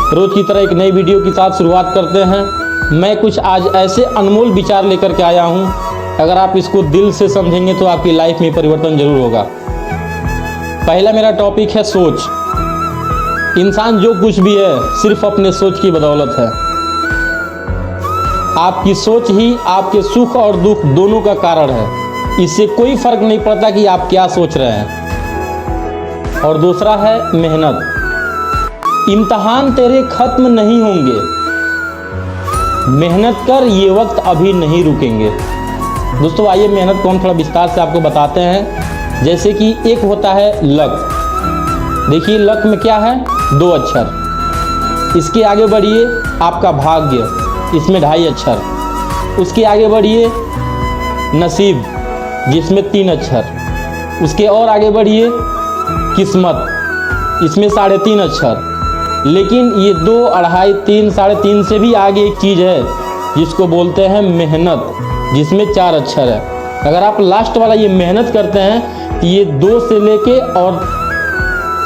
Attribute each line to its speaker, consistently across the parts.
Speaker 1: रोज की तरह एक नई वीडियो के साथ शुरुआत करते हैं। मैं कुछ आज ऐसे अनमोल विचार लेकर के आया हूं, अगर आप इसको दिल से समझेंगे तो आपकी लाइफ में परिवर्तन जरूर होगा। पहला मेरा टॉपिक है सोच। इंसान जो कुछ भी है सिर्फ अपने सोच की बदौलत है। आपकी सोच ही आपके सुख और दुख दोनों का कारण है। इससे कोई फर्क नहीं पड़ता कि आप क्या सोच रहे हैं। और दूसरा है मेहनत। इम्तिहान तेरे खत्म नहीं होंगे, मेहनत कर, ये वक्त अभी नहीं रुकेंगे। दोस्तों आइए मेहनत को हम थोड़ा विस्तार से आपको बताते हैं। जैसे कि एक होता है लक। देखिए लक में क्या है, 2 अक्षर। इसके आगे बढ़िए आपका भाग्य, इसमें 2.5 अक्षर। उसके आगे बढ़िए नसीब, जिसमें 3 अक्षर। उसके और आगे बढ़िए किस्मत, इसमें 3.5 अक्षर। लेकिन ये 2, 2.5, 3, 3.5 से भी आगे एक चीज़ है जिसको बोलते हैं मेहनत, जिसमें 4 अक्षर है। अगर आप लास्ट वाला ये मेहनत करते हैं तो ये 2 से लेके और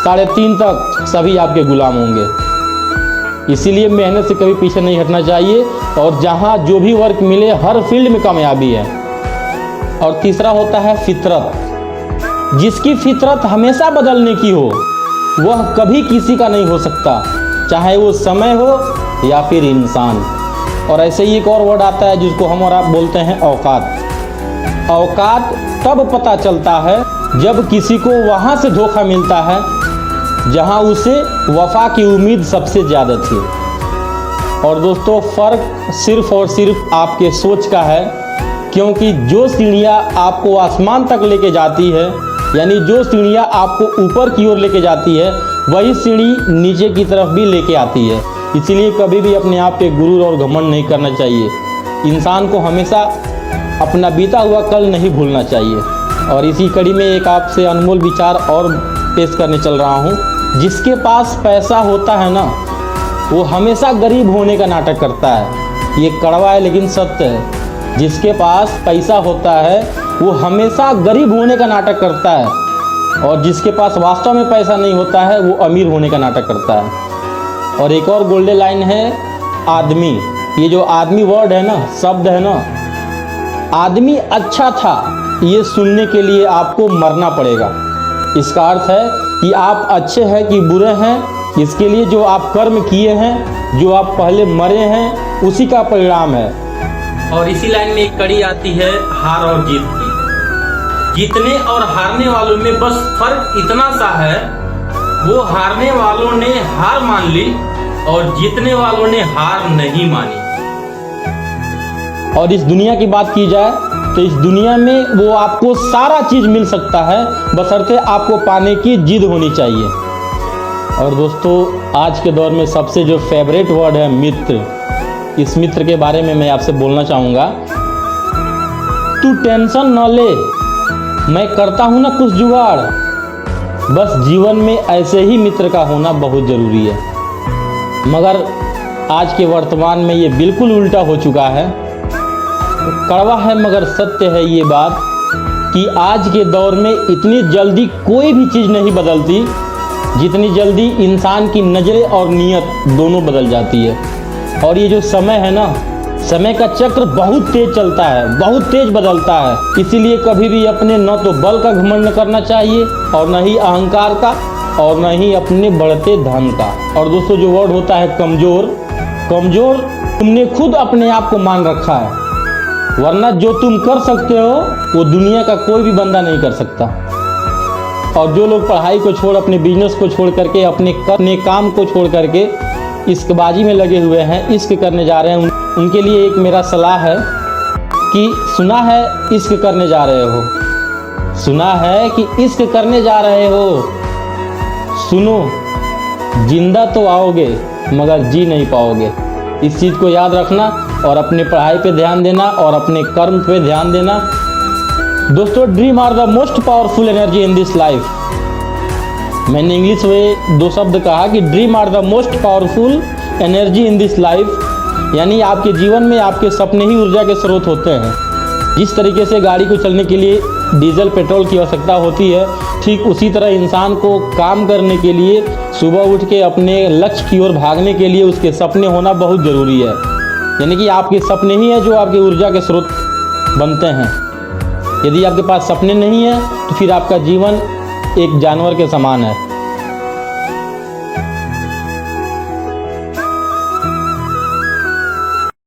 Speaker 1: 3.5 तक सभी आपके गुलाम होंगे। इसीलिए मेहनत से कभी पीछे नहीं हटना चाहिए। और जहाँ जो भी वर्क मिले हर फील्ड में कामयाबी है। और तीसरा होता है फितरत। जिसकी फितरत हमेशा बदलने की हो वह कभी किसी का नहीं हो सकता, चाहे वो समय हो या फिर इंसान। और ऐसे ही एक और वर्ड आता है जिसको हम और आप बोलते हैं औकात। औकात तब पता चलता है जब किसी को वहाँ से धोखा मिलता है जहाँ उसे वफा की उम्मीद सबसे ज़्यादा थी। और दोस्तों फ़र्क सिर्फ और सिर्फ आपके सोच का है, क्योंकि जो सीढ़ियाँ आपको आसमान तक लेके जाती है, यानी जो सीढ़ियाँ आपको ऊपर की ओर लेके जाती है, वही सीढ़ी नीचे की तरफ भी लेके आती है। इसीलिए कभी भी अपने आप पे गुरूर और घमंड नहीं करना चाहिए। इंसान को हमेशा अपना बीता हुआ कल नहीं भूलना चाहिए। और इसी कड़ी में एक आपसे अनमोल विचार और पेश करने चल रहा हूँ। जिसके पास पैसा होता है ना, वो हमेशा गरीब होने का नाटक करता है। ये कड़वा है लेकिन सत्य है। जिसके पास पैसा होता है वो हमेशा गरीब होने का नाटक करता है, और जिसके पास वास्तव में पैसा नहीं होता है वो अमीर होने का नाटक करता है। और एक और गोल्डन लाइन है आदमी। ये जो आदमी वर्ड है ना, शब्द है ना, आदमी अच्छा था ये सुनने के लिए आपको मरना पड़ेगा। इसका अर्थ है कि आप अच्छे हैं कि बुरे हैं, इसके लिए जो आप कर्म किए हैं, जो आप पहले मरे हैं, उसी का परिणाम है। और इसी लाइन में एक कड़ी आती है हार और जीत की। जीतने और हारने वालों में बस फर्क इतना सा है, वो हारने वालों ने हार मान ली और जीतने वालों ने हार नहीं मानी। और इस दुनिया की बात की जाए तो इस दुनिया में वो आपको सारा चीज मिल सकता है, बशर्ते आपको पाने की जिद होनी चाहिए। और दोस्तों आज के दौर में सबसे जो फेवरेट वर्ड है मित्र, इस मित्र के बारे में मैं आपसे बोलना चाहूँगा। तू टेंशन न ले, मैं करता हूँ ना कुछ जुगाड़। बस जीवन में ऐसे ही मित्र का होना बहुत ज़रूरी है। मगर आज के वर्तमान में ये बिल्कुल उल्टा हो चुका है। कड़वा है मगर सत्य है ये बात कि आज के दौर में इतनी जल्दी कोई भी चीज़ नहीं बदलती जितनी जल्दी इंसान की नज़रें और नीयत दोनों बदल जाती है। और ये जो समय है ना, समय का चक्र बहुत तेज चलता है, बहुत तेज बदलता है। इसीलिए कभी भी अपने न तो बल का घमंड करना चाहिए और न ही अहंकार का, और न ही अपने बढ़ते धन का। और दोस्तों जो वर्ड होता है कमज़ोर, कमज़ोर तुमने खुद अपने आप को मान रखा है, वरना जो तुम कर सकते हो वो दुनिया का कोई भी बंदा नहीं कर सकता। और जो लोग पढ़ाई को छोड़, अपने बिजनेस को छोड़ करके, अपने काम को छोड़ करके इश्कबाजी में लगे हुए हैं, इश्क करने जा रहे हैं, उनके लिए एक मेरा सलाह है कि सुना है इश्क करने जा रहे हो, सुना है कि इश्क करने जा रहे हो, सुनो जिंदा तो आओगे मगर जी नहीं पाओगे। इस चीज़ को याद रखना और अपने पढ़ाई पे ध्यान देना और अपने कर्म पे ध्यान देना। दोस्तों dream are the most powerful energy in this life. मैंने इंग्लिश में 2 शब्द कहा कि dream are the most powerful energy in this life, यानी आपके जीवन में आपके सपने ही ऊर्जा के स्रोत होते हैं। जिस तरीके से गाड़ी को चलने के लिए डीजल पेट्रोल की आवश्यकता होती है, ठीक उसी तरह इंसान को काम करने के लिए सुबह उठ के अपने लक्ष्य की ओर भागने के लिए उसके सपने होना बहुत ज़रूरी है। यानी कि आपके सपने ही हैं जो आपकी ऊर्जा के स्रोत बनते हैं। यदि आपके पास सपने नहीं हैं तो फिर आपका जीवन एक जानवर के समान है।